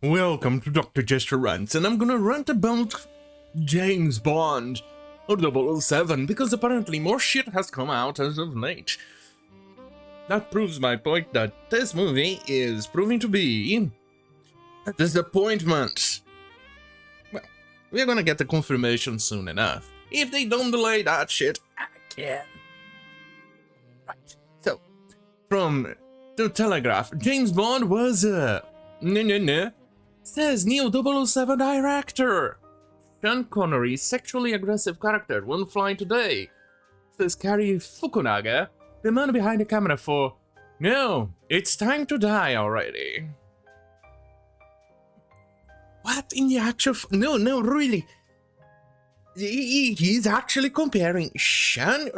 Welcome to Dr. Jester Rants, and I'm gonna rant about James Bond or 007 because apparently more shit has come out as of late. That proves my point that this movie is proving to be a disappointment. Well, we're gonna get the confirmation soon enough. If they don't delay that shit again. Right, so, from the Telegraph, James Bond was says new 007 director. Sean Connery's sexually aggressive character won't fly today. Says Cary Fukanaga, the man behind the camera for No, it's time to die already. What in the actual No, really. He's actually comparing Sean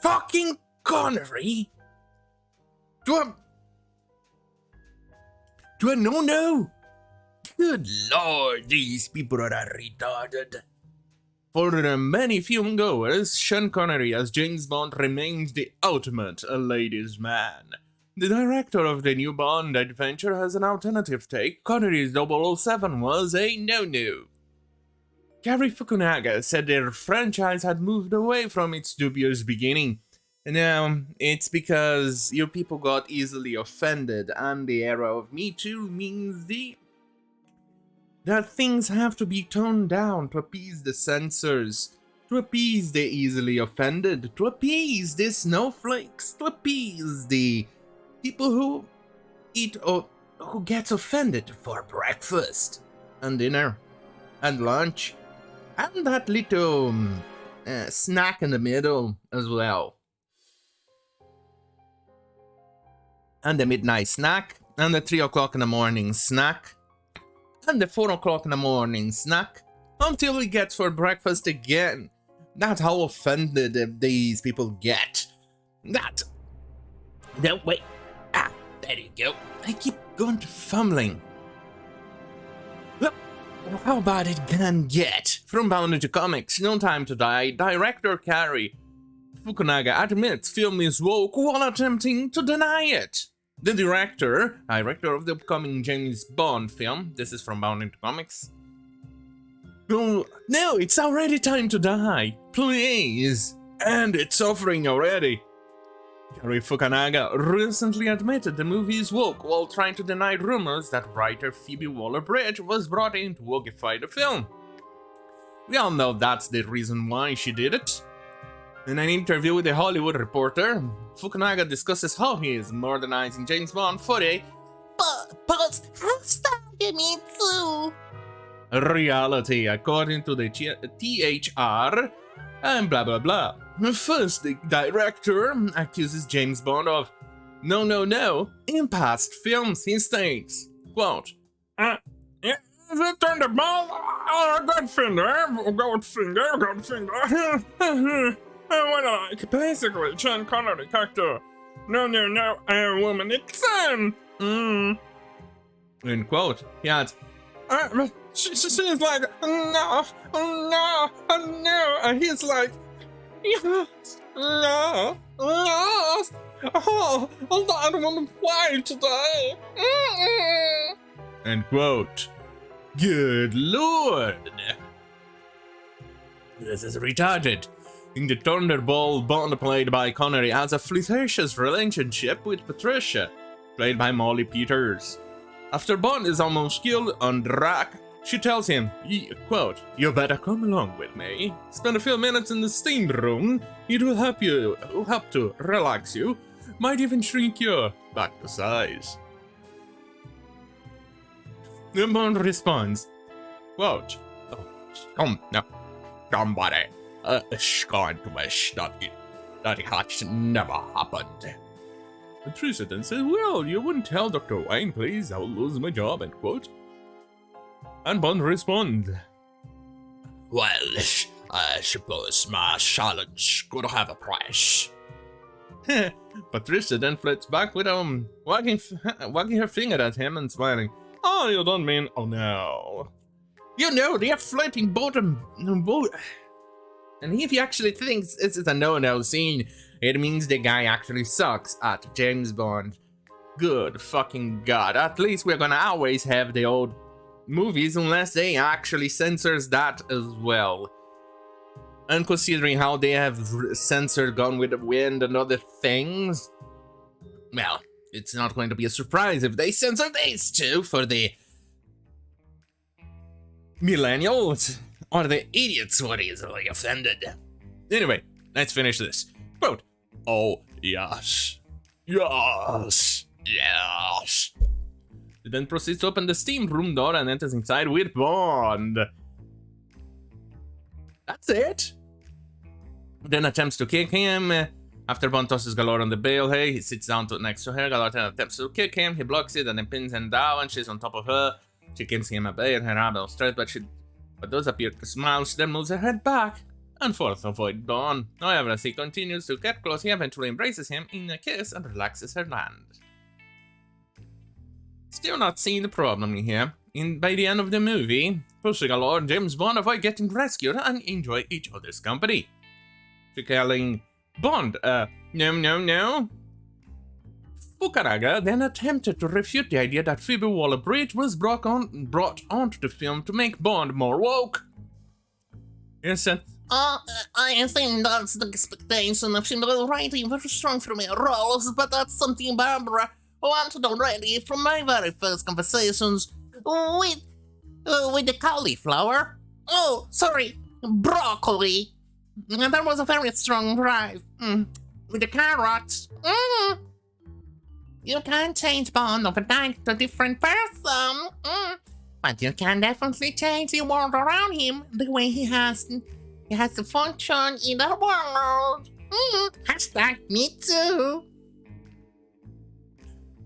fucking Connery to a no. Good lord, these people are retarded. For many filmgoers, Sean Connery as James Bond remains the ultimate ladies' man. The director of the new Bond adventure has an alternative take. Connery's 007 was a no-no. Cary Fukanaga said their franchise had moved away from its dubious beginning. Now, it's because you people got easily offended, and the era of Me Too means that things have to be toned down to appease the censors, to appease the easily offended, to appease the snowflakes, to appease the people who eat or who gets offended for breakfast and dinner and lunch and that little snack in the middle as well. And the midnight snack and the 3 o'clock in the morning snack. And the 4 o'clock in the morning snack until we get for breakfast again. That's how offended these people get. Wait. There you go. I keep going to fumbling. Look, how bad it can get. From Bound to Comics, No Time to Die, director Cary Fukanaga admits film is woke while attempting to deny it. The director of the upcoming James Bond film, this is from Bound into Comics. Oh, no, it's already time to die. Please, end its suffering already. Cary Fukanaga recently admitted the movie is woke while trying to deny rumors that writer Phoebe Waller-Bridge was brought in to wokeify the film. We all know that's the reason why she did it. In an interview with The Hollywood Reporter, Fukanaga discusses how he is modernizing James Bond for a but me too reality, according to the THR, and blah blah blah. First, the director accuses James Bond of no. In past films, he states, quote, is it on the ball? Goldfinger. Like, basically, Sean Connery character. No, I am woman, it's end quote. He adds, she's like, no, and he's like, yes, oh, I don't want to fly today. End quote. Good lord. This is retarded. In the Thunderball, Bond played by Connery has a flirtatious relationship with Patricia, played by Molly Peters. After Bond is almost killed on the rack, she tells him, quote, you better come along with me. Spend a few minutes in the steam room. It will help to relax you. Might even shrink you back to size. The Bond responds, quote, no, somebody. Is going to wish that it had never happened. Patricia then says, well, you wouldn't tell Dr. Wayne, please, I'll lose my job, end quote. And Bond responds, well, I suppose my challenge could have a price. Patricia then flirts back with wagging her finger at him and smiling. Oh, you don't mean, oh no. You know, they're flirting both. And if he actually thinks this is a no-no scene, it means the guy actually sucks at James Bond. Good fucking god. At least we're gonna always have the old movies unless they actually censors that as well. And considering how they have censored Gone with the Wind and other things, well, it's not going to be a surprise if they censor these too for the millennials or the idiots who are easily offended. Anyway, let's finish this. Quote, "Oh, yes. Yes. Yes." He then proceeds to open the steam room door and enters inside with Bond. That's it. Then attempts to kick him. After Bond tosses Galore on the bale hay, he sits down next to her. Galore then attempts to kick him. He blocks it and then pins him down. She's on top of her. She gives him a bay and her arm straight, but does appear to smile. She then moves her head back and forth to avoid Bond. However, as he continues to get close, he eventually embraces him in a kiss and relaxes her hand. Still not seeing the problem here. By the end of the movie, Pussy Galore and James Bond avoid getting rescued and enjoy each other's company. Telling Bond, no. Fukanaga then attempted to refute the idea that Phoebe Waller-Bridge was brought onto the film to make Bond more woke. He said, I think that's the expectation of female writing very strong for male roles, but that's something Barbara wanted already from my very first conversations with the cauliflower. Oh, sorry, broccoli. There was a very strong drive. With the carrots. You can't change Bond overnight to a different person. But you can definitely change the world around him the way he has to function in the world. Hashtag me too.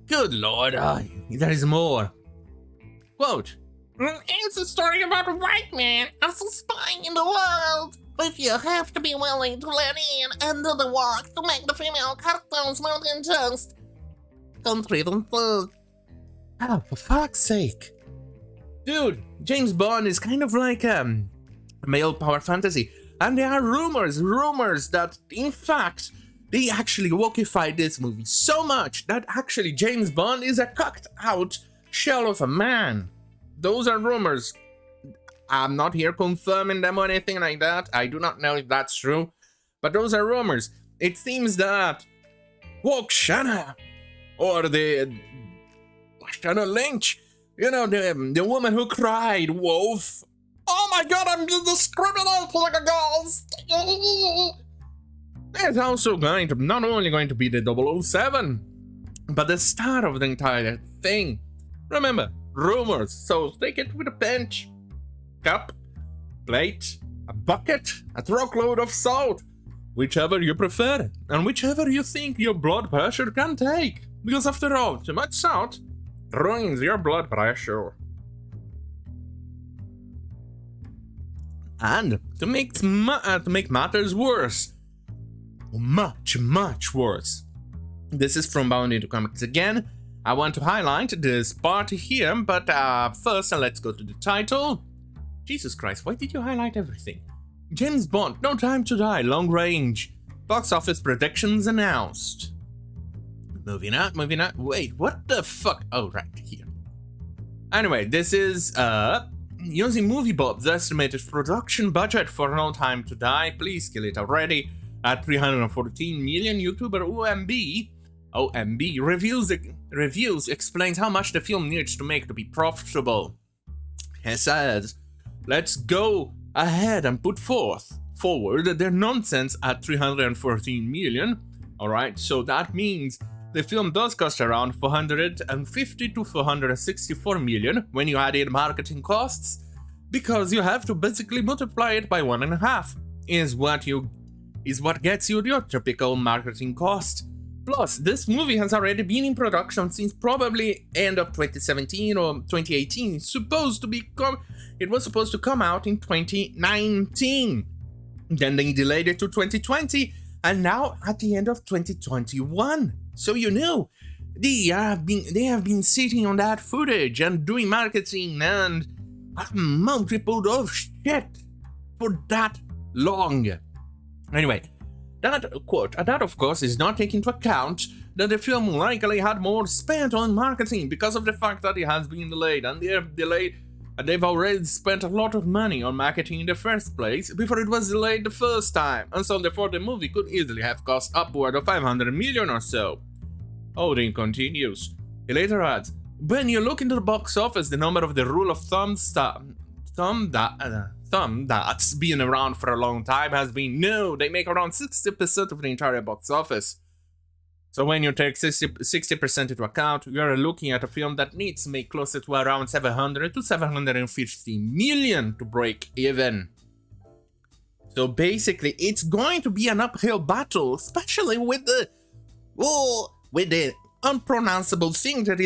good lord, there is more. Quote, It's a story about a white man as a spy in the world. But you have to be willing to let in and do the work to make the female cartoons more than just country-driven food. Oh, for fuck's sake. Dude, James Bond is kind of like male power fantasy. And there are rumors that, in fact, they actually wokeified this movie so much that actually James Bond is a cucked out shell of a man. Those are rumors. I'm not here confirming them or anything like that. I do not know if that's true. But those are rumors. It seems that Woke Shanna, or the Shanna Lynch, you know, the woman who cried wolf. Oh my god, I'm discriminating like a ghost. There's also not only going to be the 007, but the star of the entire thing. Remember, rumors, so take it with a pinch. Cup, plate, a bucket, a truckload of salt, whichever you prefer, and whichever you think your blood pressure can take. Because after all, too much salt ruins your blood pressure. And to make matters worse, much worse, this is from Bound into Comics again. I want to highlight this part here, but first let's go to the title. Jesus Christ, why did you highlight everything? James Bond, No Time to Die, Long Range. Box office predictions announced. Moving out. Wait, what the fuck? Oh, right, here. Anyway, this is, using MovieBob's estimated production budget for No Time to Die, please kill it already, at 314 million. YouTuber OMB reviews explains how much the film needs to make to be profitable. He says, let's go ahead and put forward their nonsense at 314 million. Alright, so that means the film does cost around 450 to 464 million when you add in marketing costs, because you have to basically multiply it by 1.5 is what gets you your typical marketing cost. Plus, this movie has already been in production since probably end of 2017 or 2018. It was supposed to come out in 2019. Then they delayed it to 2020, and now at the end of 2021. So you know, they have been sitting on that footage and doing marketing and multiple of shit for that long. Anyway, that of course is not taking into account that the film likely had more spent on marketing because of the fact that it has been delayed, and they have delayed and they've already spent a lot of money on marketing in the first place before it was delayed the first time, and so therefore the movie could easily have cost upward of 500 million or so. Odin continues. He later adds, when you look into the box office, the number of the rule of thumb that's been around for a long time has been no, they make around 60% of the entire box office. So when you take 60% into account, you are looking at a film that needs to make closer to around 700 to 750 million to break even. So basically, it's going to be an uphill battle, especially with the unpronounceable thing that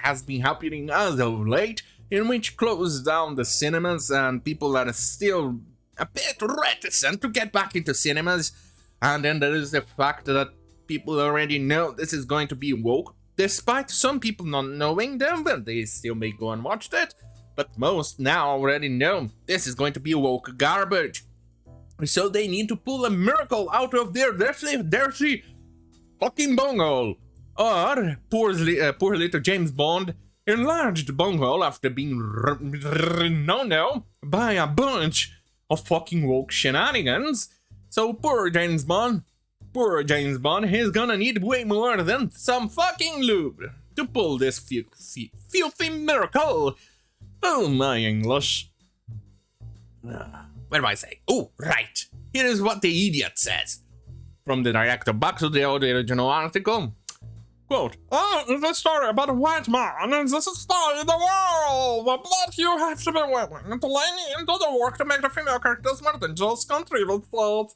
has been happening as of late, in which closed down the cinemas and people are still a bit reticent to get back into cinemas. And then there is the fact that people already know this is going to be woke, despite some people not knowing them, but they still may go and watch that. But most now already know this is going to be woke garbage. So they need to pull a miracle out of their dirty fucking bunghole. Or poor little James Bond enlarged the bunghole after being no by a bunch of fucking woke shenanigans. So poor James Bond, he's gonna need way more than some fucking lube to pull this filthy miracle. Oh my English. What do I say? Oh, right. Here is what the idiot says. From the director, back to the original article. Quote, it's a story about a white man, and this is a story of the world, but you have to be willing to lay into the work to make the female characters more than just contributors.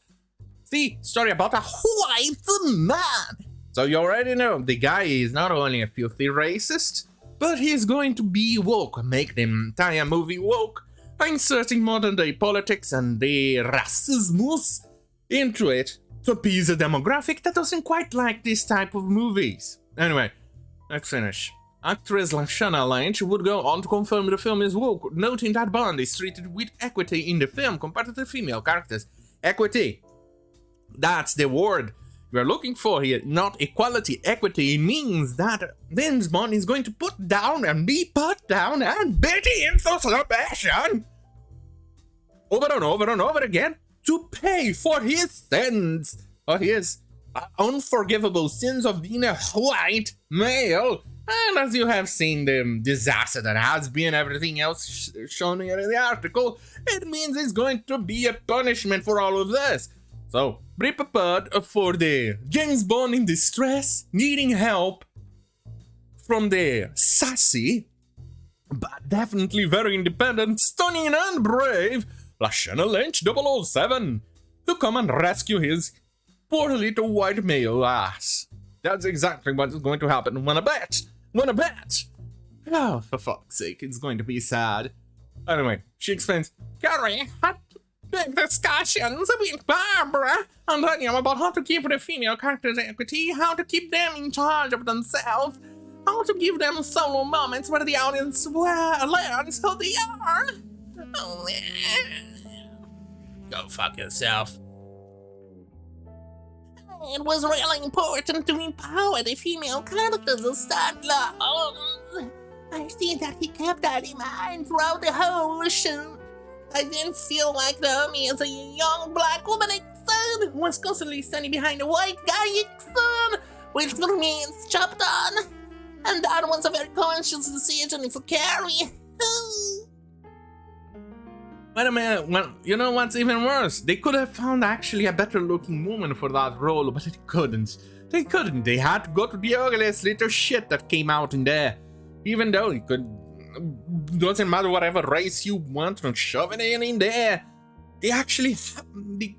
See, story about a white man. So you already know, the guy is not only a filthy racist, but he's going to be woke, make the entire movie woke, inserting modern day politics and the racismus into it to appease a demographic that doesn't quite like this type of movies. Anyway, let's finish. Actress Lashana Lynch would go on to confirm the film is woke, noting that Bond is treated with equity in the film compared to the female characters. Equity. That's the word we're looking for here, not equality. Equity means that James Bond is going to put down and be put down and beat into submission over and over and over again to pay for his sins, or his unforgivable sins of being a white male. And as you have seen the disaster that has been everything else shown here in the article, it means it's going to be a punishment for all of this. So be prepared for the James Bond in distress, needing help from the sassy, but definitely very independent, stunning and brave Lashana Lynch 007 to come and rescue his poor little white male ass. That's exactly what is going to happen. Wanna bet? Oh, for fuck's sake, it's going to be sad. Anyway, she explains, Cary had big discussions with Barbara and Daniel about how to give the female characters equity, how to keep them in charge of themselves, how to give them solo moments where the audience learns who they are. Oh, go fuck yourself. It was really important to empower the female characters of Stadler. I see that he kept that in mind throughout the whole shoot. I didn't feel like Naomi as a young black woman son was constantly standing behind a white guy son, which for me is chopped on. And that was a very conscious decision for Cary. Wait a minute, well, you know what's even worse? They could have found actually a better looking woman for that role, but they couldn't. They had to go to the ugliest little shit that came out in there. Even though it doesn't matter whatever race you want to shove it in there. They actually, they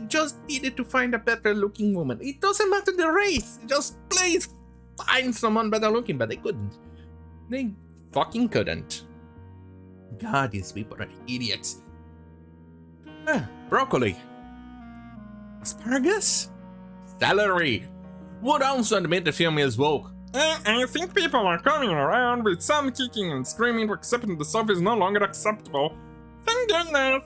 just needed to find a better looking woman. It doesn't matter the race, just please find someone better looking, but they couldn't. They fucking couldn't. God, these people are idiots. Broccoli. Asparagus? Celery. Would also admit the film is woke. I think people are coming around with some kicking and screaming to accept that the stuff is no longer acceptable. Thank goodness.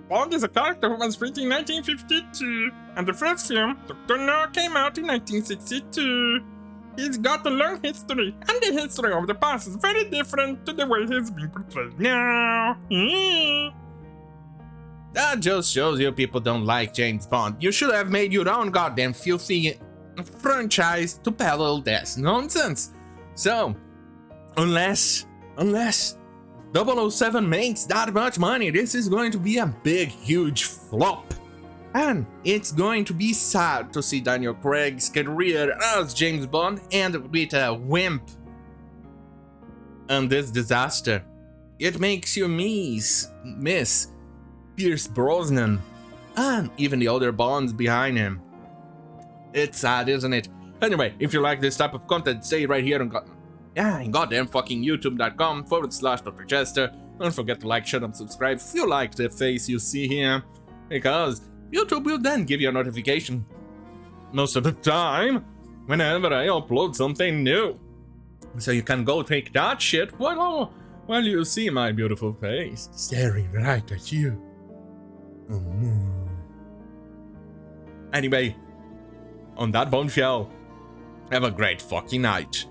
Bond is a character who was written in 1952, and the first film, Dr. No, came out in 1962. He's got a long history, and the history of the past is very different to the way he's being portrayed now. That just shows you people don't like James Bond. You should have made your own goddamn filthy franchise to peddle this nonsense. So, unless 007 makes that much money, this is going to be a big, huge flop. And it's going to be sad to see Daniel Craig's career as James Bond end with a wimp. And this disaster, it makes you miss Pierce Brosnan and even the other Bonds behind him. It's sad, isn't it? Anyway, if you like this type of content, stay right here on goddamn fucking youtube.com/Dr. Jester. Don't forget to like, share, and subscribe if you like the face you see here, because YouTube will then give you a notification most of the time whenever I upload something new. So you can go take that shit while you see my beautiful face staring right at you. Anyway, on that bombshell, have a great fucking night.